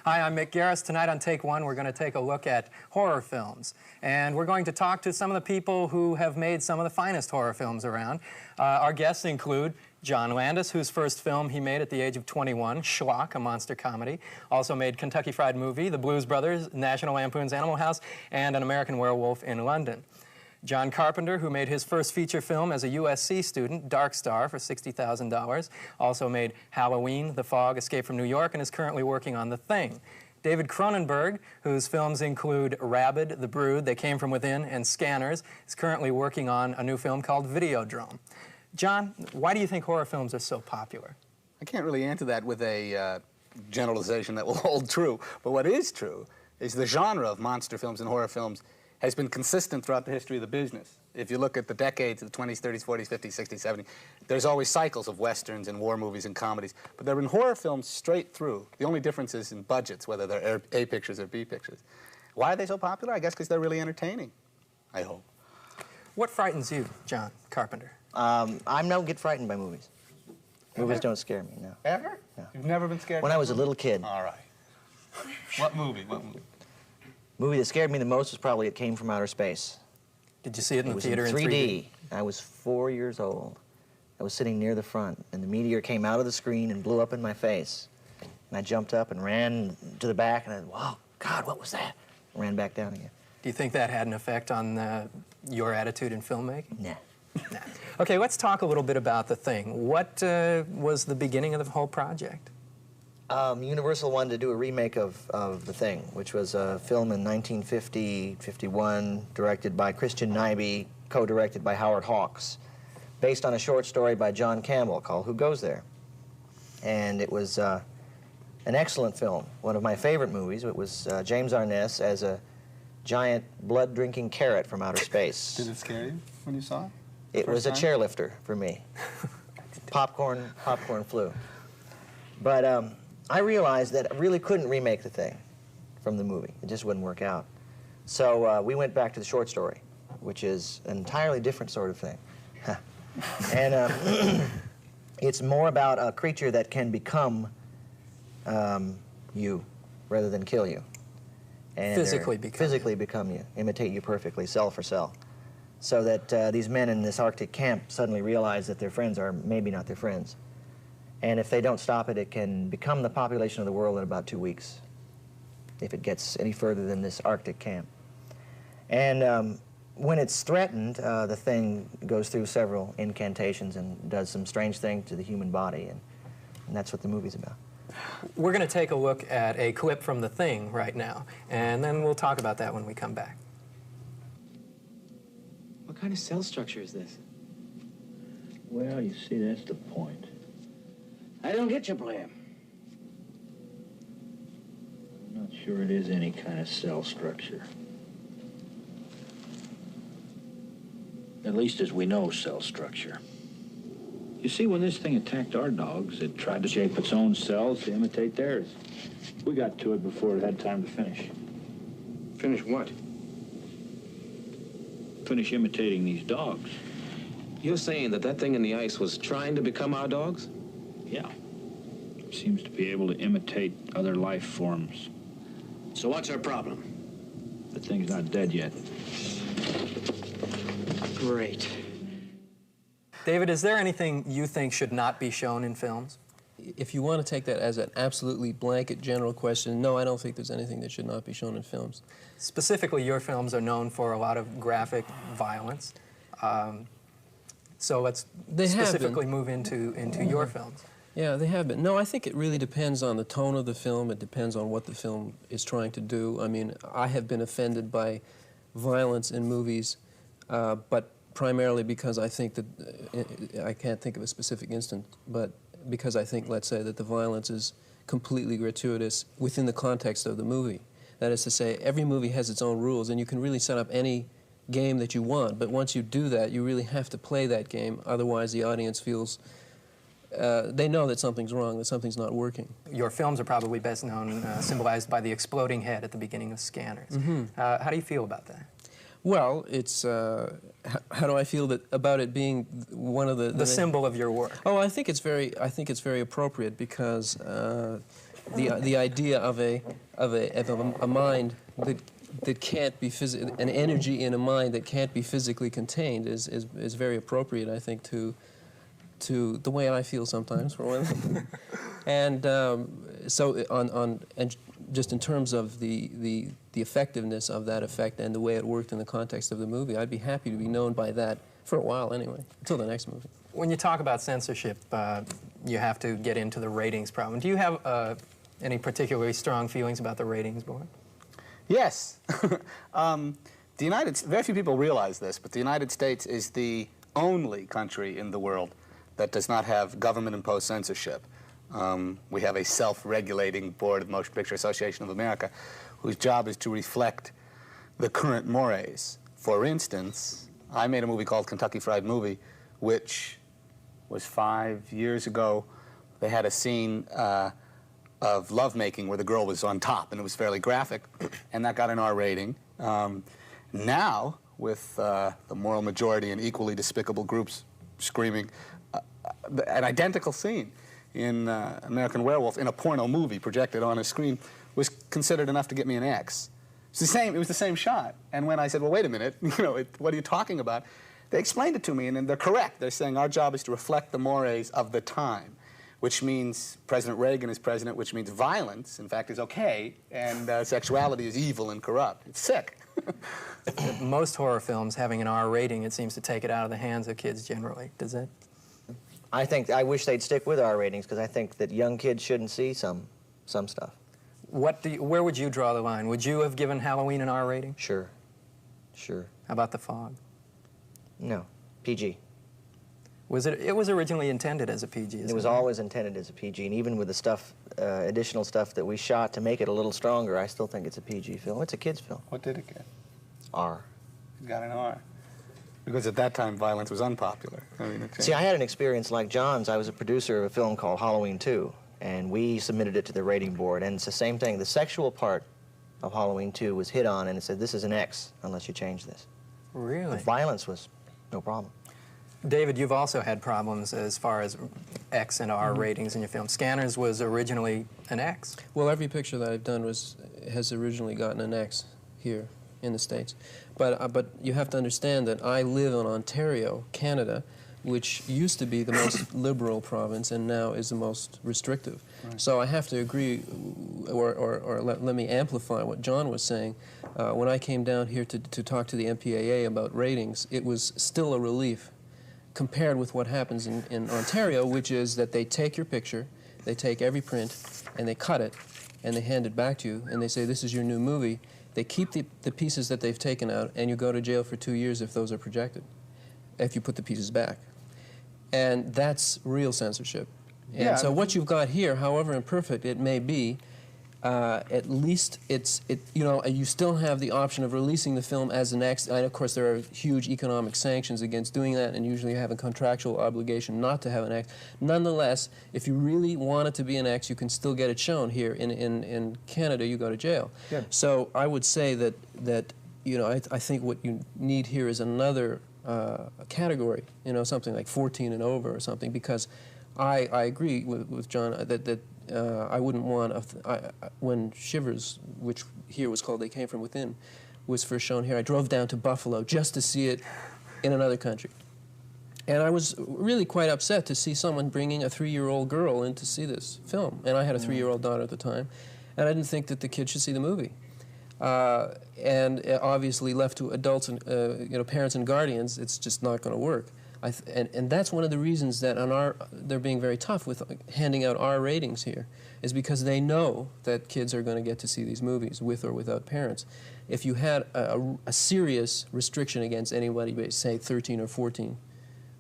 Hi, I'm Mick Garris. Tonight on Take One, we're going to take a look at horror films. And we're going to talk to some of the people who have made some of the finest horror films around. Our guests include John Landis, whose first film he made at the age of 21, Schlock, a monster comedy. Also made Kentucky Fried Movie, The Blues Brothers, National Lampoon's Animal House, and An American Werewolf in London. John Carpenter, who made his first feature film as a USC student, Dark Star, for $60,000. Also made Halloween, The Fog, Escape from New York, and is currently working on The Thing. David Cronenberg, whose films include Rabid, The Brood, They Came From Within, and Scanners, is currently working on a new film called Videodrome. John, why do you think horror films are so popular? I can't really answer that with a generalization that will hold true, but what is true is the genre of monster films and horror films has been consistent throughout the history of the business. If you look at the decades of the 20s, 30s, 40s, 50s, 60s, 70s, there's always cycles of westerns and war movies and comedies, but there have been horror films straight through. The only difference is in budgets, whether they're A pictures or B pictures. Why are they so popular? I guess because they're really entertaining, I hope. What frightens you, John Carpenter? I don't get frightened by movies. Movies don't scare me, no. Ever? No. You've never been scared? When I was a little kid. All right. What movie? What movie? Movie that scared me the most was probably It Came From Outer Space. Did you see it in the theater in in 3D? I was 4 years old. I was sitting near the front, and the meteor came out of the screen and blew up in my face. And I jumped up and ran to the back, and I said, "Whoa, God, what was that?" And ran back down again. Do you think that had an effect on your attitude in filmmaking? Nah. Nah. Okay, let's talk a little bit about The Thing. What was the beginning of the whole project? Universal wanted to do a remake of The Thing, which was a film in 1950-51, directed by Christian Nyby, co-directed by Howard Hawks, based on a short story by John Campbell called Who Goes There? And it was an excellent film, one of my favorite movies. It was James Arness as a giant blood-drinking carrot from outer space. Did it scare you when you saw it? It was a chairlifter for me. Popcorn flew. But I realized that I really couldn't remake The Thing from the movie. It just wouldn't work out. So we went back to the short story, which is an entirely different sort of thing. And it's more about a creature that can become you rather than kill you. And physically become you, imitate you perfectly, cell for cell. So that these men in this Arctic camp suddenly realize that their friends are maybe not their friends. And if they don't stop it, it can become the population of the world in about 2 weeks, if it gets any further than this Arctic camp. And when it's threatened, the thing goes through several incantations and does some strange things to the human body, and that's what the movie's about. We're going to take a look at a clip from The Thing right now, and then we'll talk about that when we come back. What kind of cell structure is this? Well, you see, that's the point. I don't get your plan. I'm not sure it is any kind of cell structure. At least as we know cell structure. You see, when this thing attacked our dogs, it tried to shape its own cells to imitate theirs. We got to it before it had time to finish. Finish what? Finish imitating these dogs. You're saying that that thing in the ice was trying to become our dogs? Yeah. It seems to be able to imitate other life forms. So what's our problem? The thing's not dead yet. Great. David, is there anything you think should not be shown in films? If you want to take that as an absolutely blanket general question, no, I don't think there's anything that should not be shown in films. Specifically, your films are known for a lot of graphic violence. So let's specifically move into your films. Yeah, they have been. No, I think it really depends on the tone of the film. It depends on what the film is trying to do. I mean, I have been offended by violence in movies, but primarily because I think that, I can't think of a specific instance, but because I think, let's say, that the violence is completely gratuitous within the context of the movie. That is to say, every movie has its own rules, and you can really set up any game that you want, but once you do that, you really have to play that game, otherwise the audience feels they know that something's wrong, that something's not working. Your films are probably best known, symbolized by the exploding head at the beginning of Scanners. Mm-hmm. How do you feel about that? Well, it's, how do I feel about it being one of the symbol of your work? Oh, I think it's very appropriate because the idea of a mind that can't be an energy in a mind that can't be physically contained is very appropriate, I think, to the way I feel sometimes, for one thing. And so and just in terms of the effectiveness of that effect and the way it worked in the context of the movie, I'd be happy to be known by that for a while anyway, until the next movie. When you talk about censorship, you have to get into the ratings problem. Do you have any particularly strong feelings about the ratings board? Yes. Very few people realize this, but the United States is the only country in the world that does not have government-imposed censorship. We have a self-regulating board of Motion Picture Association of America whose job is to reflect the current mores. For instance, I made a movie called Kentucky Fried Movie, which was 5 years ago. They had a scene of lovemaking where the girl was on top, and it was fairly graphic, and that got an R rating. Now, with the moral majority and equally despicable groups screaming, an identical scene in American Werewolf in a porno movie projected on a screen was considered enough to get me an X. It was the same shot. And when I said, well, wait a minute, what are you talking about? They explained it to me, and they're correct. They're saying our job is to reflect the mores of the time, which means President Reagan is president, which means violence, in fact, is okay, and sexuality is evil and corrupt. It's sick. Most horror films having an R rating, it seems to take it out of the hands of kids generally. Does it? I wish they'd stick with R ratings, because I think that young kids shouldn't see some stuff. Where would you draw the line? Would you have given Halloween an R rating? Sure. Sure. How about The Fog? No. PG. It was originally intended as a PG, isn't it? It was always intended as a PG, and even with the stuff, additional stuff that we shot to make it a little stronger, I still think it's a PG film. It's a kid's film. What did it get? R. It got an R. Because at that time, violence was unpopular. See, I had an experience like John's. I was a producer of a film called Halloween 2, and we submitted it to the rating board, and it's the same thing. The sexual part of Halloween 2 was hit on, and it said, this is an X unless you change this. Really? The violence was no problem. David, you've also had problems as far as X and R ratings in your film. Scanners was originally an X. Well, every picture that I've done has originally gotten an X here in the States. But you have to understand that I live in Ontario, Canada, which used to be the most liberal province and now is the most restrictive. Right. So I have to agree, or let me amplify what John was saying. When I came down here to talk to the MPAA about ratings, it was still a relief compared with what happens in Ontario, which is that they take your picture, they take every print, and they cut it, and they hand it back to you, and they say, this is your new movie. They keep the pieces that they've taken out, and you go to jail for 2 years if those are projected, if you put the pieces back. And that's real censorship. And yeah, so what you've got here, however imperfect it may be, at least you still have the option of releasing the film as an X. And of course, there are huge economic sanctions against doing that, and usually you have a contractual obligation not to have an X. Nonetheless, if you really want it to be an X, you can still get it shown here. In Canada, you go to jail. Yeah. So I would say that I think what you need here is another category, something like 14 and over or something, because I agree with John that I wouldn't want, when Shivers, which here was called They Came From Within, was first shown here, I drove down to Buffalo just to see it in another country. And I was really quite upset to see someone bringing a 3-year-old girl in to see this film. And I had a 3-year-old daughter at the time, and I didn't think that the kid should see the movie. And obviously left to adults and parents and guardians, it's just not going to work. And that's one of the reasons that they're being very tough with handing out R ratings here, is because they know that kids are going to get to see these movies with or without parents. If you had a serious restriction against anybody, say 13 or 14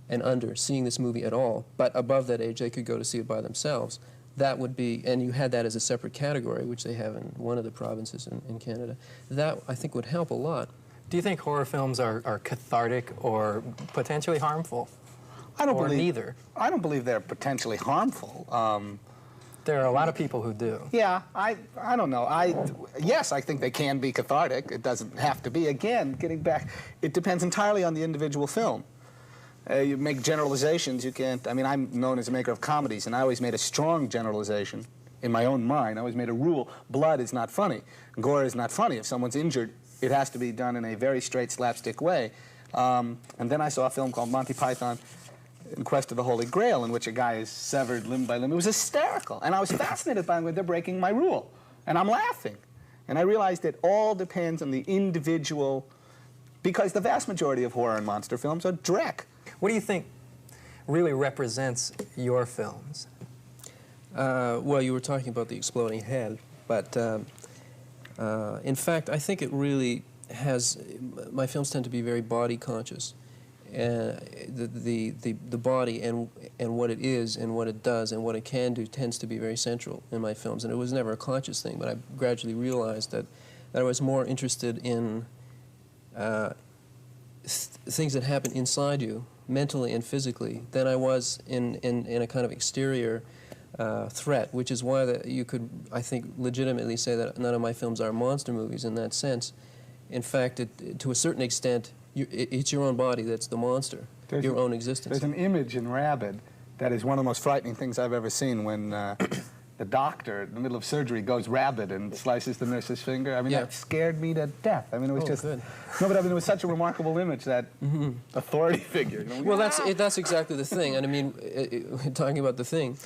and under, seeing this movie at all, but above that age they could go to see it by themselves, that would be, and you had that as a separate category, which they have in one of the provinces in Canada, that I think would help a lot. Do you think horror films are cathartic or potentially harmful? Neither? I don't believe they're potentially harmful. There are a lot of people who do. Yeah, I don't know. Yes, I think they can be cathartic. It doesn't have to be. Again, getting back, it depends entirely on the individual film. You make generalizations, you can't. I mean, I'm known as a maker of comedies, and I always made a strong generalization in my own mind, I always made a rule, blood is not funny. Gore is not funny. If someone's injured, it has to be done in a very straight slapstick way. And then I saw a film called Monty Python in Quest of the Holy Grail, in which a guy is severed limb by limb. It was hysterical. And I was fascinated by it. They're breaking my rule. And I'm laughing. And I realized it all depends on the individual, because the vast majority of horror and monster films are dreck. What do you think really represents your films? Well, you were talking about the exploding head, but in fact, I think it really has, my films tend to be very body conscious. The body and what it is and what it does and what it can do tends to be very central in my films. And it was never a conscious thing, but I gradually realized that I was more interested in things that happen inside you, mentally and physically, than I was in a kind of exterior threat, which is why you could, I think, legitimately say that none of my films are monster movies in that sense. In fact, to a certain extent, it's your own body that's the monster, your own existence. There's an image in Rabid that is one of the most frightening things I've ever seen, when the doctor, in the middle of surgery, goes rabid and slices the nurse's finger. I mean, that scared me to death. I mean, it was just... Good. No, but I mean, it was such a remarkable image, that authority figure. You know? Well, that's exactly the thing. And I mean, talking about the thing,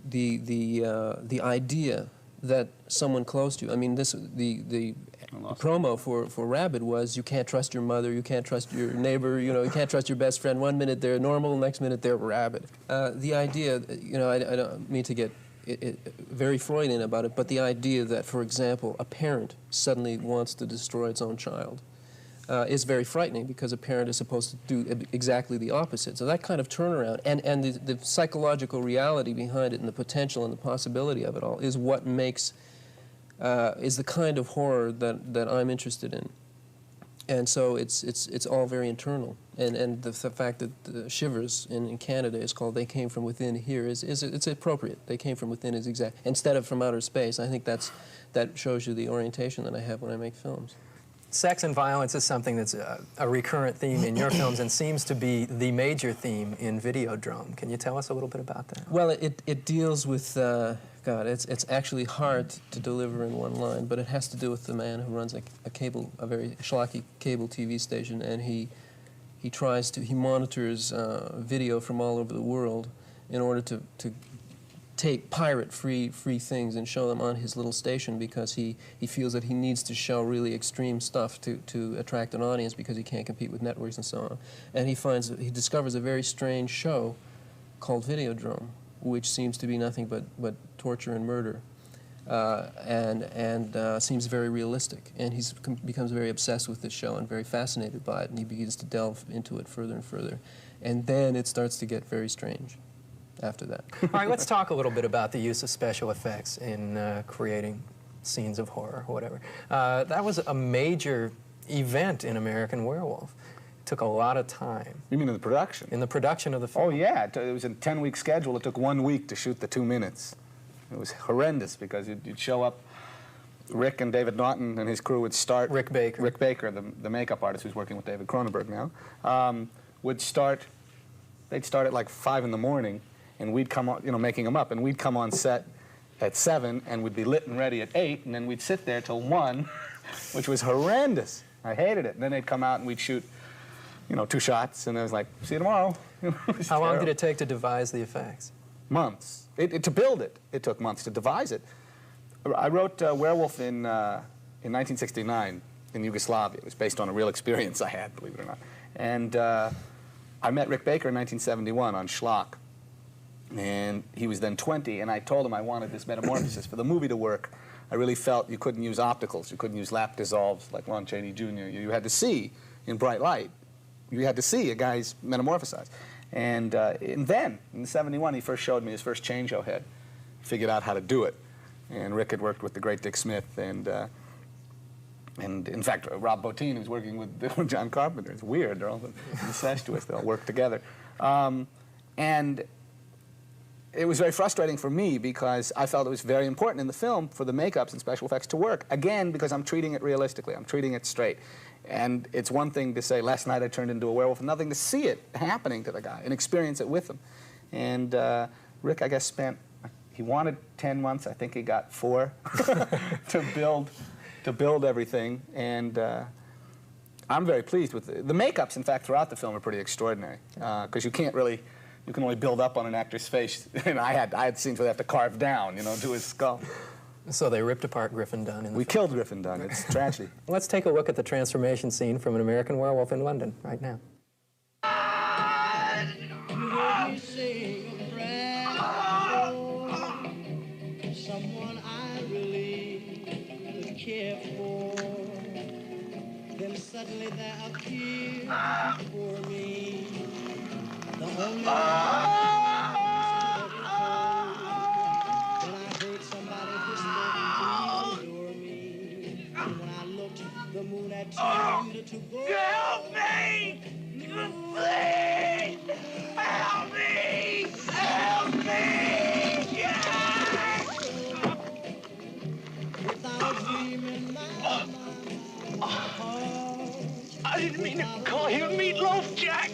the idea that someone close to you, I mean, the promo for Rabid was, you can't trust your mother, you can't trust your neighbor, you know, you can't trust your best friend. One minute they're normal, next minute they're rabid. The idea, you know, I don't mean to get very Freudian about it, but the idea that, for example, a parent suddenly wants to destroy its own child is very frightening, because a parent is supposed to do exactly the opposite. So that kind of turnaround, and the psychological reality behind it, and the potential and the possibility of it all, is what makes, is the kind of horror that I'm interested in. And so it's all very internal. And the fact that the Shivers in Canada is called They Came From Within here it's appropriate. They came from within is exact, instead of from outer space. I think that shows you the orientation that I have when I make films. Sex and violence is something that's a recurrent theme in your films, and seems to be the major theme in Videodrome. Can you tell us a little bit about that? Well, it deals with, God, it's actually hard to deliver in one line, but it has to do with the man who runs a very schlocky cable TV station, and he monitors video from all over the world in order to take pirate-free things and show them on his little station, because he feels that he needs to show really extreme stuff to attract an audience, because he can't compete with networks and so on. And he discovers a very strange show called Videodrome, which seems to be nothing but torture and murder, and seems very realistic. And he becomes very obsessed with this show and very fascinated by it, and he begins to delve into it further and further. And then it starts to get very strange after that. All right, let's talk a little bit about the use of special effects in creating scenes of horror or whatever. That was a major event in American Werewolf. It took a lot of time. You mean in the production? In the production of the film. Oh, yeah. It was a 10-week schedule. It took 1 week to shoot the 2 minutes. It was horrendous, because you'd show up, Rick and David Naughton and his crew would start... Rick Baker, the makeup artist who's working with David Cronenberg now, would start... They'd start at like 5 in the morning, and we'd come on, you know, making them up, and we'd come on set at 7, and we'd be lit and ready at 8, and then we'd sit there till 1, which was horrendous. I hated it. And then they'd come out and we'd shoot, you know, 2 shots, and I was like, see you tomorrow. How long did it take to devise the effects? Months. To build it, it took months. To devise it, I wrote Werewolf in 1969 in Yugoslavia. It was based on a real experience I had, believe it or not. And I met Rick Baker in 1971 on Schlock. And he was then 20, and I told him I wanted this metamorphosis. For the movie to work, I really felt you couldn't use opticals. You couldn't use lap dissolves like Lon Chaney Jr. You had to see in bright light. You had to see a guy's metamorphosize. And then, in '71, he first showed me his first change-o head. Figured out how to do it. And Rick had worked with the great Dick Smith, and in fact, Rob Bottin, who's working with John Carpenter. It's weird. They're all incestuous. They all work together. And it was very frustrating for me, because I felt it was very important in the film for the makeups and special effects to work. Again, because I'm treating it realistically. I'm treating it straight. And it's one thing to say, last night I turned into a werewolf, and nothing to see it happening to the guy and experience it with him. And Rick, I guess, spent he wanted 10 months. I think he got 4 to build everything. And I'm very pleased with it. The makeups, in fact, throughout the film are pretty extraordinary, because you can only build up on an actor's face. And I had scenes where they have to carve down, you know, do his skull. So they ripped apart Griffin Dunne. We killed Griffin Dunne. It's a tragedy. Let's take a look at the transformation scene from An American Werewolf in London right now. Someone I really care for. Then suddenly there appears for me the only when I heard somebody whisper, please adore me. And when I looked, the moon had turned to gold. Help me! Please! Help me! Help me! I didn't mean to call you Meatloaf, Jack.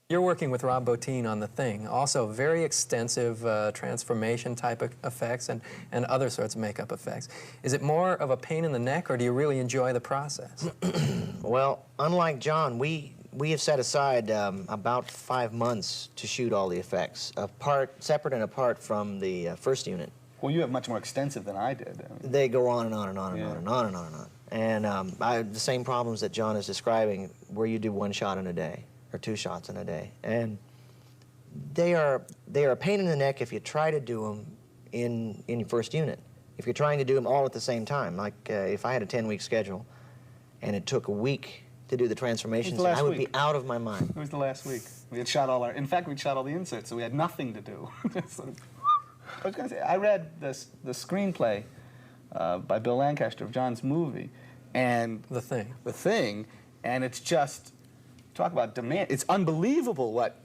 You're working with Rob Bottin on The Thing, also very extensive transformation type of effects and other sorts of makeup effects. Is it more of a pain in the neck, or do you really enjoy the process? Well, unlike John, we have set aside about 5 months to shoot all the effects, separate and apart from the first unit. Well, you have much more extensive than I did. They go on and on and on and on and on and on and on. And I have the same problems that John is describing, where you do 1 shot in a day or 2 shots in a day. And they are a pain in the neck if you try to do them in your first unit. If you're trying to do them all at the same time, like if I had a 10-week schedule and it took a week to do the transformations, I would be out of my mind. It was the last week. We had shot all in fact, we'd shot all the inserts, so we had nothing to do. I was going to say, I read the screenplay by Bill Lancaster of John's movie, and The Thing, and it's just, talk about demand. It's unbelievable what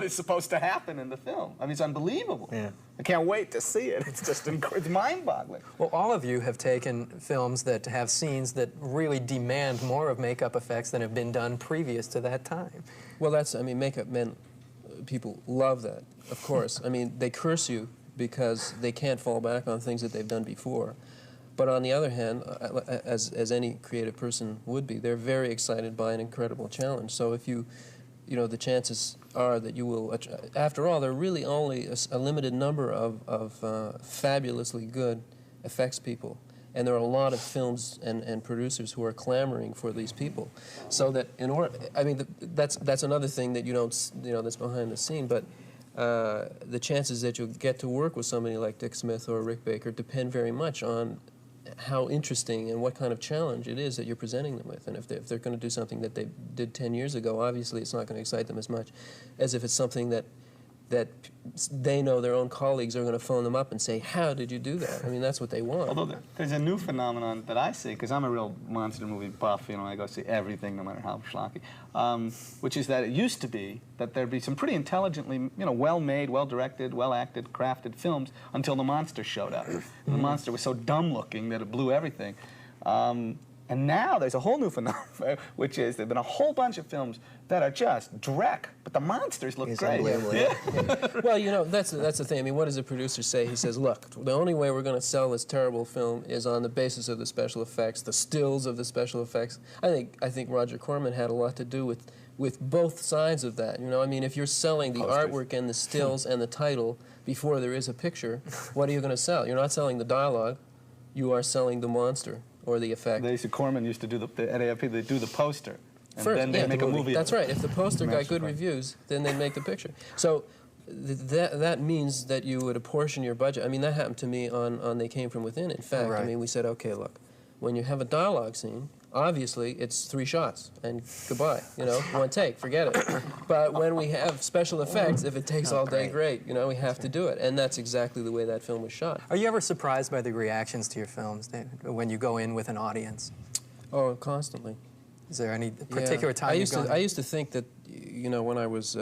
is supposed to happen in the film. I mean, it's unbelievable. Yeah. I can't wait to see it. It's just it's mind-boggling. Well, all of you have taken films that have scenes that really demand more of makeup effects than have been done previous to that time. Well, I mean, makeup men, people love that, of course. I mean, they curse you because they can't fall back on things that they've done before. But on the other hand, as any creative person would be, they're very excited by an incredible challenge. So if you know, the chances are that you will, after all, there are really only a limited number of fabulously good effects people. And there are a lot of films and producers who are clamoring for these people. So that I mean, that's another thing that you don't, that's behind the scene, but the chances that you'll get to work with somebody like Dick Smith or Rick Baker depend very much on how interesting and what kind of challenge it is that you're presenting them with. And if they're going to do something that they did 10 years ago, obviously it's not going to excite them as much as if it's something that they know their own colleagues are going to phone them up and say, how did you do that? I mean, that's what they want. Although there's a new phenomenon that I see, because I'm a real monster movie buff, I go see everything, no matter how schlocky, which is that it used to be that there'd be some pretty intelligently, well-made, well-directed, well-acted, crafted films until the monster showed up. The monster was so dumb-looking that it blew everything. And now there's a whole new phenomenon, which is there've been a whole bunch of films that are just dreck, but the monsters look great. Yeah. Well, that's the thing. I mean, what does the producer say? He says, look, the only way we're going to sell this terrible film is on the basis of the special effects, the stills of the special effects. I think Roger Corman had a lot to do with with both sides of that. You know, I mean, if you're selling the artwork and the stills and the title before there is a picture, what are you going to sell? You're not selling the dialogue, you are selling the monster or the effect. Corman used to do at AFP, they do the poster. And First, then they make a movie. That's right. If the poster got good reviews, then they'd make the picture. So that means that you would apportion your budget. I mean, that happened to me on They Came From Within. In fact, I mean, we said, okay, look, when you have a dialogue scene, obviously it's 3 shots and goodbye, you know, 1 take, forget it. But when we have special effects, if it takes all day, great, you know, we have to do it. And that's exactly the way that film was shot. Are you ever surprised by the reactions to your films, David, when you go in with an audience? Oh, constantly. Is there any particular time I used to think that, you know, when I was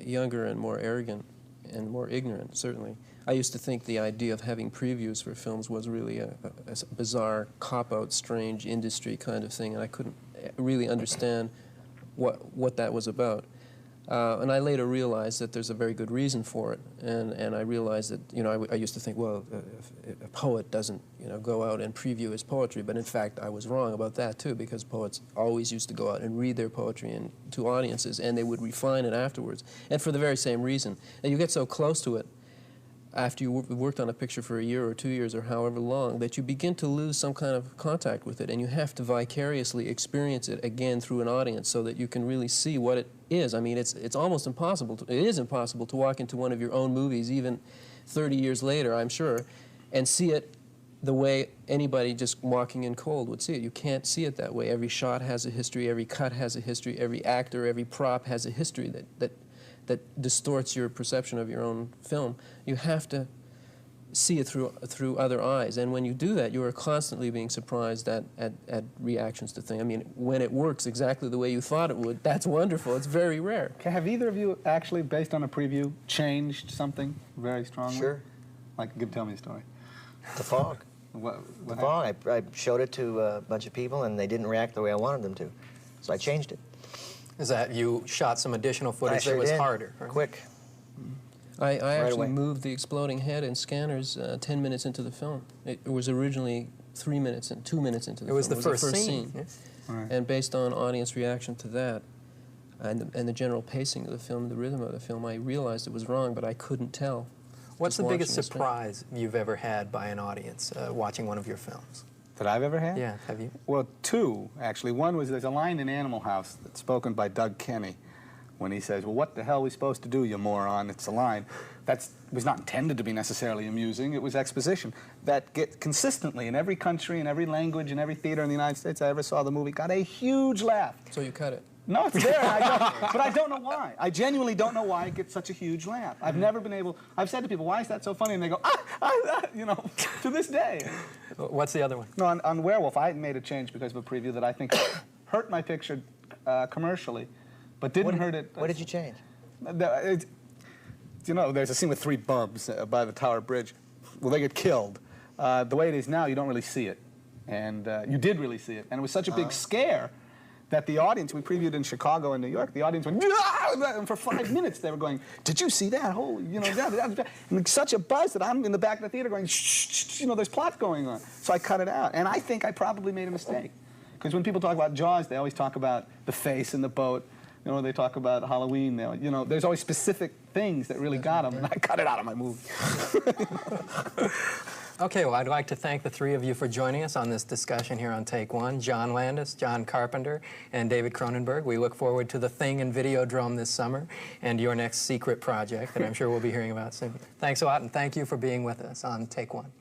younger and more arrogant and more ignorant, certainly, I used to think the idea of having previews for films was really a bizarre, cop-out, strange industry kind of thing, and I couldn't really understand what that was about. And I later realized that there's a very good reason for it, and I realized that, you know, I used to think, well, a poet doesn't, you know, go out and preview his poetry, but in fact I was wrong about that too, because poets always used to go out and read their poetry to audiences, and they would refine it afterwards, and for the very same reason. And you get so close to it after you worked on a picture for a year or 2 years or however long, that you begin to lose some kind of contact with it, and you have to vicariously experience it again through an audience so that you can really see what it is. I mean, it's almost impossible, it is impossible to walk into one of your own movies, even 30 years later, I'm sure, and see it the way anybody just walking in cold would see it. You can't see it that way. Every shot has a history, every cut has a history, every actor, every prop has a history that distorts your perception of your own film. You have to see it through other eyes, and when you do that, you are constantly being surprised at reactions to things. I mean, when it works exactly the way you thought it would, that's wonderful. It's very rare. Okay, have either of you actually, based on a preview, changed something very strongly? Sure. Like, tell me a story. The Fog. The Fog. I showed it to a bunch of people, and they didn't react the way I wanted them to, so I changed it. Is that you shot some additional footage that was harder? Right? Quick. I actually moved the exploding head and scanners 10 minutes into the film. It was originally 2 minutes into the film. It was the first scene. Yes. Right. And based on audience reaction to that, and the general pacing of the film, the rhythm of the film, I realized it was wrong, but I couldn't tell. What's the biggest surprise you've ever had by an audience watching one of your films? That I've ever had? Yeah, have you? Well, 2, actually. One was, there's a line in Animal House that's spoken by Doug Kenny when he says, well, what the hell are we supposed to do, you moron? It's a line that was not intended to be necessarily amusing. It was exposition that gets consistently in every country, in every language, in every theater in the United States I ever saw the movie, got a huge laugh. So you cut it? No, it's there, but I don't know why. I genuinely don't know why it gets such a huge laugh. I've never been able, I've said to people, why is that so funny? And they go, you know, to this day. What's the other one? No, on Werewolf, I made a change because of a preview that I think hurt my picture commercially, but didn't hurt it. What did you change? You know, there's a scene with 3 bums by the Tower Bridge. Well, they get killed. The way it is now, you don't really see it. And you did really see it. And it was such a big scare that the audience, we previewed in Chicago and New York, the audience went, and for 5 minutes they were going, did you see that? Holy, you know, and such a buzz that I'm in the back of the theater going, shh, you know, there's plot going on. So I cut it out. And I think I probably made a mistake. Because when people talk about Jaws, they always talk about the face in the boat. You know, they talk about Halloween. You know, there's always specific things that really got them, and I cut it out of my movie. Okay, well, I'd like to thank the 3 of you for joining us on this discussion here on Take One. John Landis, John Carpenter, and David Cronenberg. We look forward to The Thing and Videodrome this summer and your next secret project that I'm sure we'll be hearing about soon. Thanks a lot, and thank you for being with us on Take One.